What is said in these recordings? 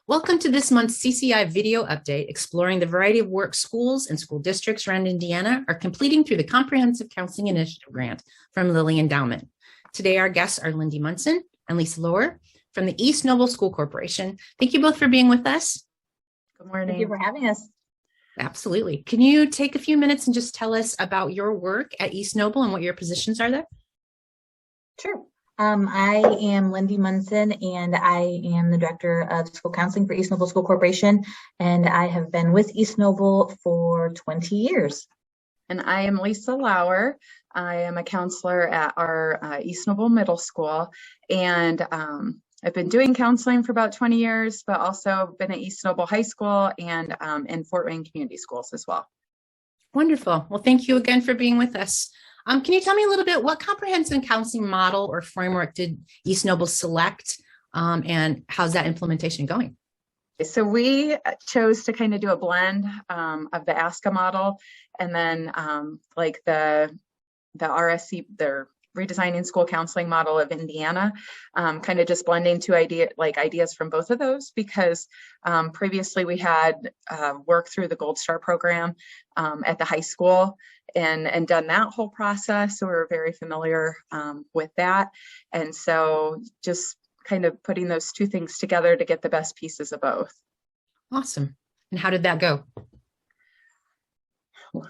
Welcome to this month's CCI video update exploring the variety of work schools and school districts around Indiana are completing through the Comprehensive Counseling Initiative grant from Lilly Endowment. Today, our guests are Lindy Munson and Lauer from the East Noble School Corporation. Thank you both for being with us. Good morning. Thank you for having us. Absolutely. Can you take a few minutes and just tell us about your work at East Noble and what your positions are there? Sure. I am Lindy Munson, and I am the Director of School Counseling for East Noble School Corporation, and I have been with East Noble for 20 years. And I am Lauer. I am a counselor at our East Noble Middle School, and I've been doing counseling for about 20 years, but also been at East Noble High School and in Fort Wayne Community Schools as well. Wonderful. Well, thank you again for being with us. Can you tell me a little bit, what comprehensive counseling model or framework did East Noble select, and how's that implementation going? So we chose to kind of do a blend of the ASCA model, and then like the RSC, their redesigning school counseling model of Indiana, kind of just blending two ideas from both of those, because previously we had worked through the Gold Star program at the high school and done that whole process. So we're very familiar with that. And so just kind of putting those two things together to get the best pieces of both. Awesome. And how did that go?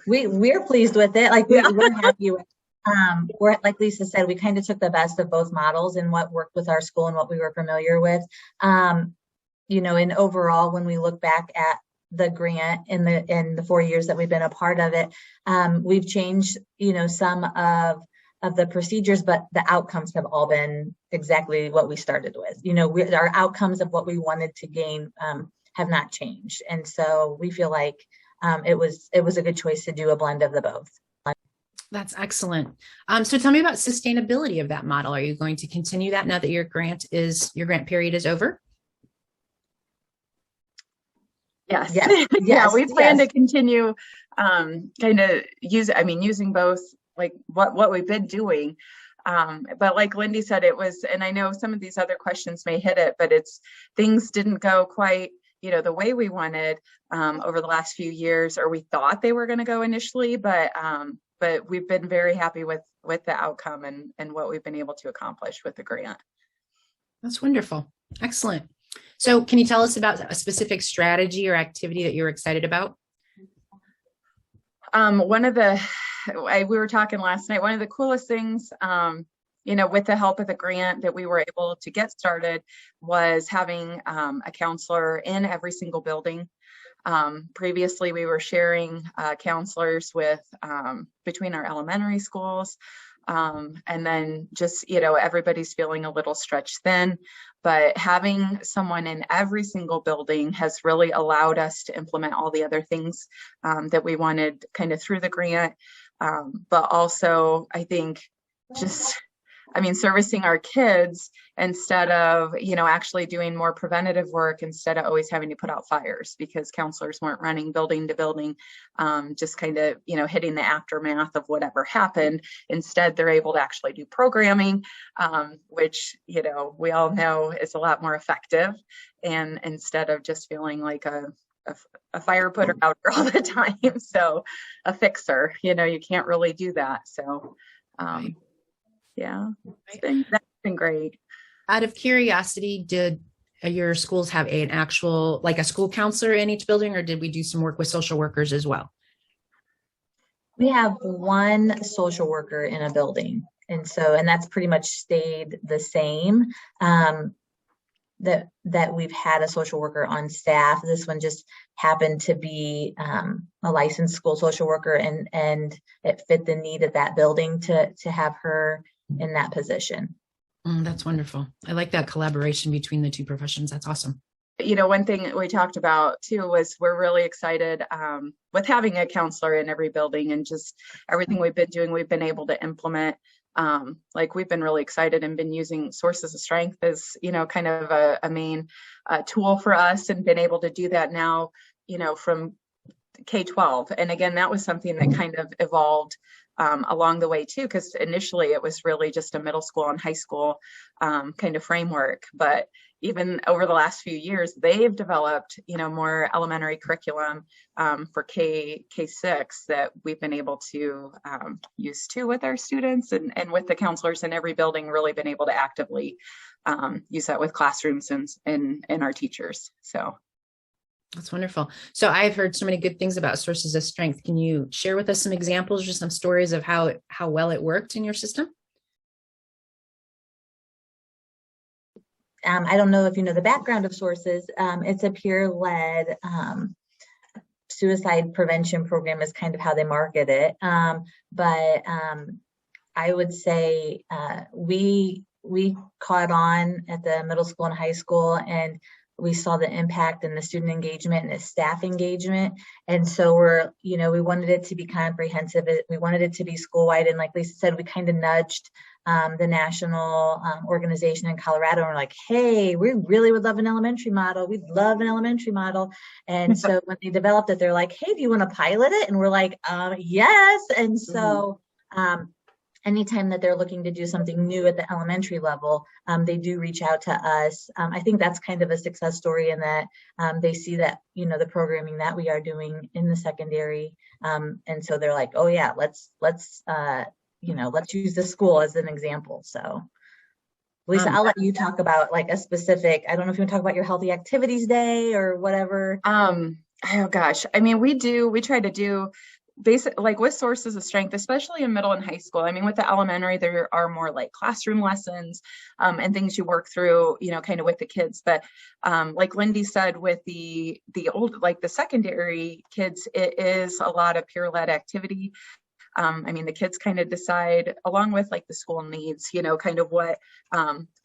We're pleased with it. Like we're happy with. We're, like Lisa said, we kind of took the best of both models and what worked with our school and what we were familiar with. And overall, when we look back at the grant in the 4 years that we've been a part of it, we've changed, some of the procedures, but the outcomes have all been exactly what we started with. Our outcomes of what we wanted to gain have not changed, and so we feel like it was a good choice to do a blend of the both. That's excellent. So tell me about sustainability of that model. Are you going to continue that now that your grant period is over? Yes. Yeah, we plan to continue kind of using both, like what we've been doing. But like Lindy said, it was, and I know some of these other questions may hit it, but things didn't go quite the way we wanted over the last few years, or we thought they were going to go initially, but we've been very happy with the outcome and what we've been able to accomplish with the grant. That's wonderful. Excellent. So can you tell us about a specific strategy or activity that you're excited about? We were talking last night, one of the coolest things, with the help of the grant that we were able to get started was having a counselor in every single building. Previously, we were sharing counselors with between our elementary schools, and then just everybody's feeling a little stretched thin, but having someone in every single building has really allowed us to implement all the other things that we wanted kind of through the grant, but also I think servicing our kids instead of, actually doing more preventative work instead of always having to put out fires, because counselors weren't running building to building, just kind of, hitting the aftermath of whatever happened. Instead, they're able to actually do programming, which, we all know is a lot more effective. And instead of just feeling like a fire putter out all the time. So a fixer, you can't really do that. So, yeah, that's been great. Out of curiosity, did your schools have an actual, like a school counselor in each building, or did we do some work with social workers as well? We have one social worker in a building. And that's pretty much stayed the same, that we've had a social worker on staff. This one just happened to be a licensed school social worker, and it fit the need of that building to have her in that position. That's wonderful. I like that collaboration between the two professions. That's awesome. One thing we talked about too was we're really excited with having a counselor in every building, and just everything we've been doing, we've been able to implement. We've been really excited and been using sources of strength as, kind of a main tool for us, and been able to do that now, from K-12. And again, that was something that kind of evolved along the way too, because initially it was really just a middle school and high school kind of framework. But even over the last few years, they've developed, more elementary curriculum for K6 that we've been able to use too with our students and with the counselors in every building, really been able to actively use that with classrooms and our teachers. So. That's wonderful. So I've heard so many good things about sources of strength. Can you share with us some examples or some stories of how well it worked in your system? I don't know if you know the background of sources. It's a peer-led suicide prevention program is kind of how they market it. But I would say we caught on at the middle school and high school, and we saw the impact in the student engagement and the staff engagement. And so we wanted it to be comprehensive. We wanted it to be school-wide. And like Lisa said, we kind of nudged the national organization in Colorado. And we're like, hey, we really would love an elementary model. We'd love an elementary model. And so when they developed it, they're like, hey, do you want to pilot it? And we're like, yes. And so anytime that they're looking to do something new at the elementary level, they do reach out to us. I think that's kind of a success story in that they see that, the programming that we are doing in the secondary. And so they're like, oh yeah, let's use the school as an example. So Lisa, I'll let you talk about like a specific, I don't know if you want to talk about your healthy activities day or whatever. Oh gosh. I mean, we try to do basic, like with sources of strength, especially in middle and high school. I mean, with the elementary, there are more like classroom lessons and things you work through, kind of with the kids. But like Lindy said, with the old, like the secondary kids, it is a lot of peer-led activity. I mean, the kids kind of decide along with like the school needs, kind of what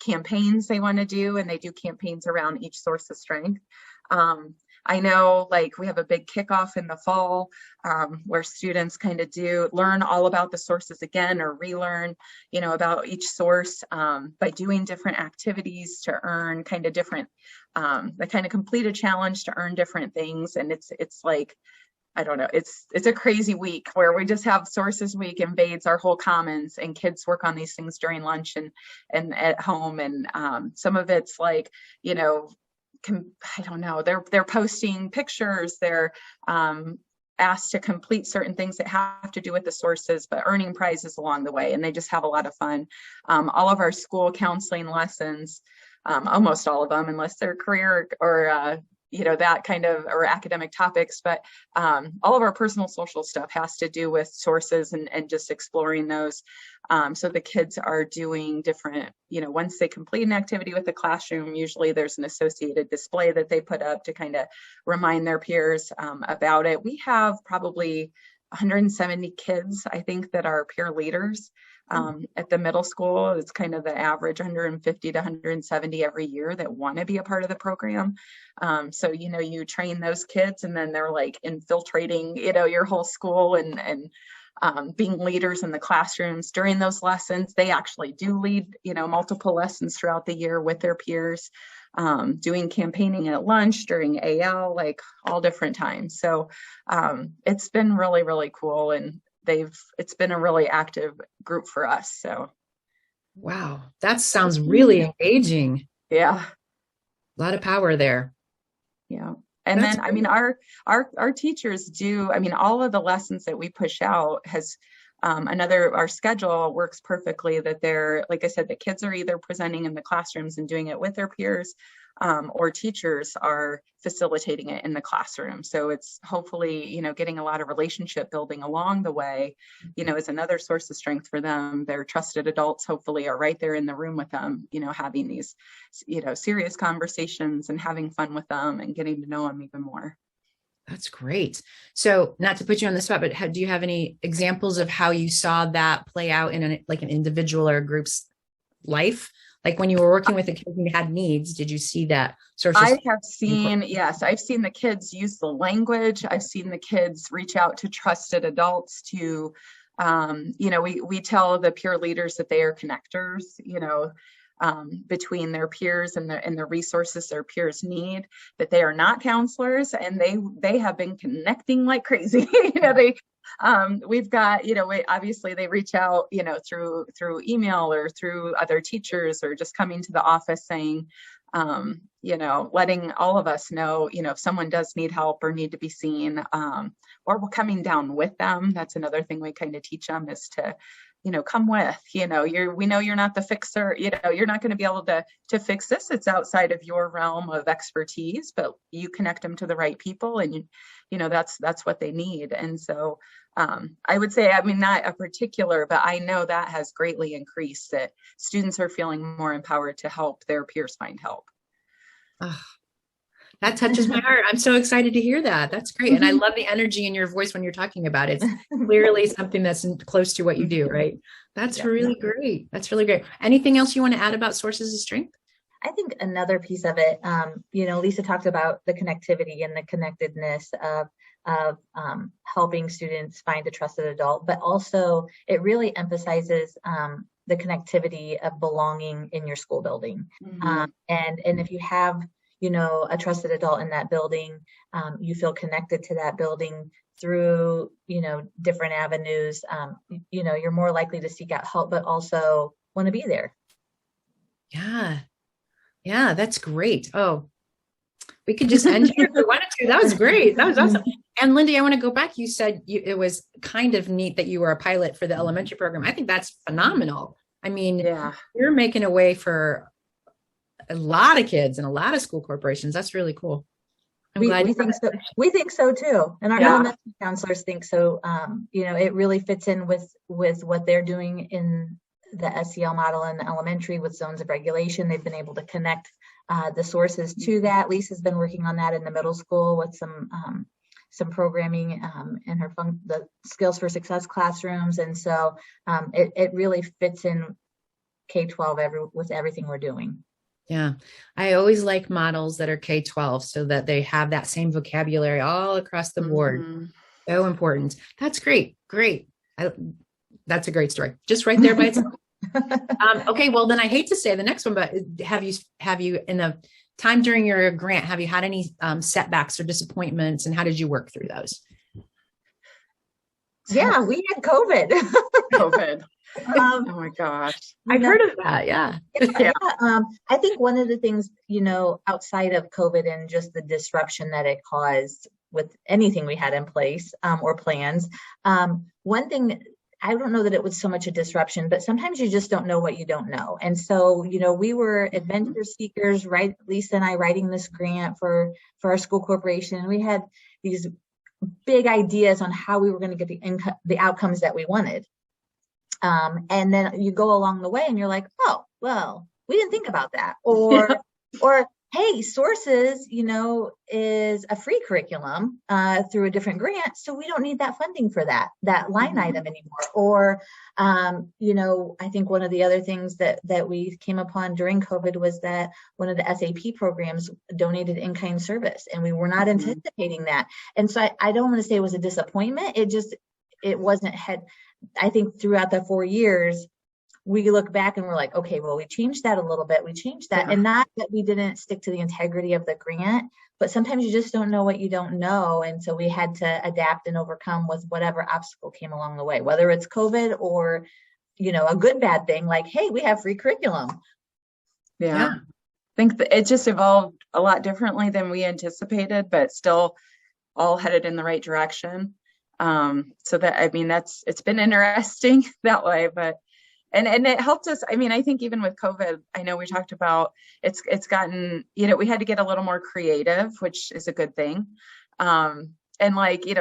campaigns they want to do. And they do campaigns around each source of strength. I know like we have a big kickoff in the fall where students kind of learn all about the sources again or relearn, about each source by doing different activities to earn kind of different, they kind of complete a challenge to earn different things. And it's like, I don't know, it's a crazy week where we just have sources week invades our whole commons and kids work on these things during lunch and at home. And some of it's like, I don't know, they're posting pictures, they're asked to complete certain things that have to do with the sources, but earning prizes along the way. And they just have a lot of fun. All of our school counseling lessons, almost all of them, unless they're career or that kind of, or academic topics, but all of our personal social stuff has to do with sources and just exploring those. So the kids are doing different, once they complete an activity with the classroom, usually there's an associated display that they put up to kind of remind their peers about it. We have probably 170 kids, I think, that are peer leaders. At the middle school, it's kind of the average 150 to 170 every year that want to be a part of the program. So, you train those kids and then they're like infiltrating, your whole school and being leaders in the classrooms during those lessons. They actually do lead, multiple lessons throughout the year with their peers, doing campaigning at lunch during AL, like all different times. So it's been really, really cool. And it's been a really active group for us. So. Wow. That sounds really engaging. Yeah. A lot of power there. Yeah. And then, I mean, our teachers do, I mean, all of the lessons that we push out has our schedule works perfectly that they're, like I said, the kids are either presenting in the classrooms and doing it with their peers, or teachers are facilitating it in the classroom. So it's hopefully, getting a lot of relationship building along the way, is another source of strength for them. Their trusted adults hopefully are right there in the room with them, having these, serious conversations and having fun with them and getting to know them even more. That's great. So not to put you on the spot, but do you have any examples of how you saw that play out in an individual or a group's life? Like when you were working with a kid who had needs, did you see that source? I have seen, yes, I've seen the kids use the language. I've seen the kids reach out to trusted adults to, we tell the peer leaders that they are connectors, between their peers and the resources their peers need, that they are not counselors, and they have been connecting like crazy. We've got, obviously they reach out, through email or through other teachers or just coming to the office saying, letting all of us know, if someone does need help or need to be seen, or we're coming down with them. That's another thing we kind of teach them is to, come with, we know you're not the fixer, you're not going to be able to fix this. It's outside of your realm of expertise, but you connect them to the right people and that's what they need. And so I would say, not a particular, but I know that has greatly increased that students are feeling more empowered to help their peers find help. Oh, that touches my heart. I'm so excited to hear that. That's great. And I love the energy in your voice when you're talking about it. It's clearly something that's close to what you do, right? That's really great. That's really great. Anything else you want to add about sources of strength? I think another piece of it, Lisa talked about the connectivity and the connectedness of helping students find a trusted adult, but also it really emphasizes the connectivity of belonging in your school building. And if you have, a trusted adult in that building, you feel connected to that building through, different avenues, you're more likely to seek out help, but also want to be there. Yeah. Yeah, that's great. Oh, we could just end here if we wanted to. That was great. That was awesome. And Lindy, I want to go back. You said it was kind of neat that you were a pilot for the elementary program. I think that's phenomenal. I mean, you're making a way for a lot of kids and a lot of school corporations. That's really cool. I'm glad we think so. We think so too. And our elementary counselors think so. It really fits in with what they're doing in the SEL model in the elementary with zones of regulation. They've been able to connect the sources to that. Lisa's been working on that in the middle school with some programming in the Skills for Success classrooms. And so it really fits in K-12 with everything we're doing. Yeah. I always like models that are K-12 so that they have that same vocabulary all across the board. So important. That's great. Great. That's a great story. Just right there by itself. Okay. Well, then I hate to say the next one, but have you in the time during your grant, have you had any setbacks or disappointments, and how did you work through those? Yeah, we had COVID. COVID. Oh my gosh. I've heard of that. Yeah. I think one of the things, outside of COVID and just the disruption that it caused with anything we had in place or plans, one thing, I don't know that it was so much a disruption, but sometimes you just don't know what you don't know. And so, we were adventure seekers, right? Lisa and I writing this grant for our school corporation. And we had these big ideas on how we were going to get the outcomes that we wanted. And then you go along the way and you're like, oh, well, we didn't think about that. Or hey, Sources, is a free curriculum through a different grant. So we don't need that funding for that line item anymore. Or, I think one of the other things that we came upon during COVID was that one of the SAP programs donated in-kind service, and we were not anticipating that. And so I don't want to say it was a disappointment. It wasn't I think throughout the 4 years, we look back and we're like, okay, well, we changed that a little bit. We changed that. And not that we didn't stick to the integrity of the grant, but sometimes you just don't know what you don't know. And so we had to adapt and overcome with whatever obstacle came along the way, whether it's COVID or, a good, bad thing like, hey, we have free curriculum. Yeah. I think that it just evolved a lot differently than we anticipated, but still all headed in the right direction. So that, it's been interesting that way, but and it helped us. I think even with COVID, I know we talked about it's gotten, we had to get a little more creative, which is a good thing. And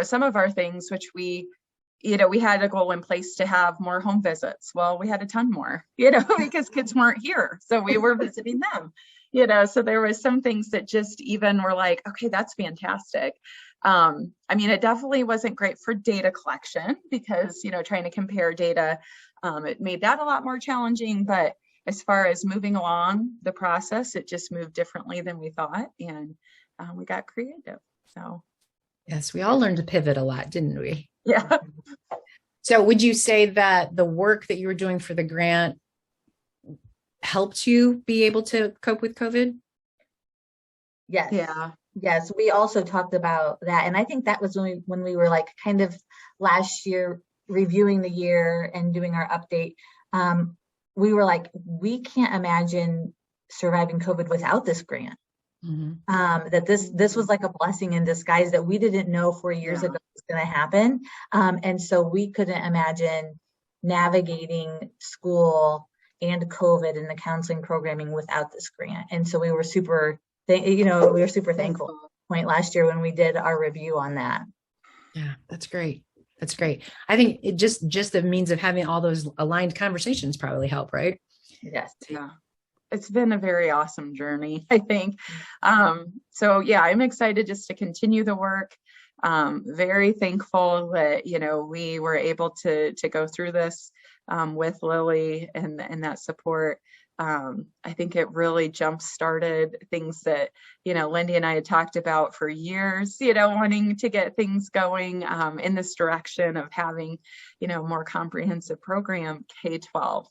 some of our things, which we had a goal in place to have more home visits. Well, we had a ton more, because kids weren't here. So we were visiting them, so there was some things that just even were like, okay, that's fantastic. It definitely wasn't great for data collection because, trying to compare data, it made that a lot more challenging. But as far as moving along the process, it just moved differently than we thought. And we got creative. So. Yes, we all learned to pivot a lot, didn't we? Yeah. So would you say that the work that you were doing for the grant helped you be able to cope with COVID? Yes. Yeah. Yes, we also talked about that. And I think that was when we were kind of last year, reviewing the year and doing our update, we were like, we can't imagine surviving COVID without this grant. That this was like a blessing in disguise that we didn't know 4 years ago was going to happen. And so we couldn't imagine navigating school and COVID and the counseling programming without this grant. And so we were super, thankful point last year when we did our review on that. Yeah, that's great. That's great. I think it just the means of having all those aligned conversations probably help, right? Yes. Yeah. It's been a very awesome journey, I think. So yeah, I'm excited just to continue the work. Very thankful that, we were able to go through this with Lilly and that support. I think it really jump-started things that, Lindy and I had talked about for years, wanting to get things going in this direction of having, more comprehensive program K-12,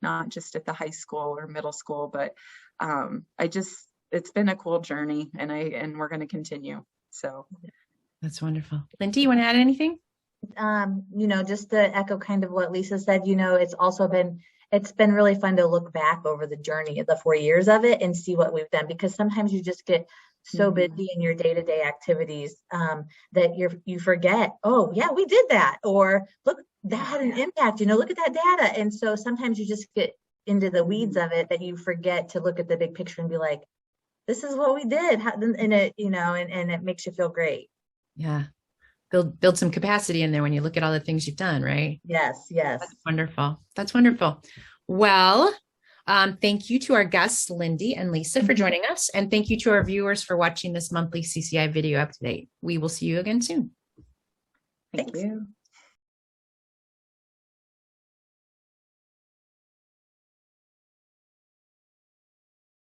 not just at the high school or middle school, but it's been a cool journey and we're going to continue. So that's wonderful. Lindy, you want to add anything? Just to echo kind of what Lisa said, it's been really fun to look back over the journey of the 4 years of it and see what we've done, because sometimes you just get so busy in your day-to-day activities that you forget, oh yeah, we did that, or look, that had an impact, look at that data. And so sometimes you just get into the weeds of it that you forget to look at the big picture and be like, this is what we did. And it, and it makes you feel great. Yeah. Build some capacity in there when you look at all the things you've done, right? Yes. That's wonderful. That's wonderful. Well, thank you to our guests, Lindy and Lisa, for joining us. And thank you to our viewers for watching this monthly CCI video update. We will see you again soon. Thank you.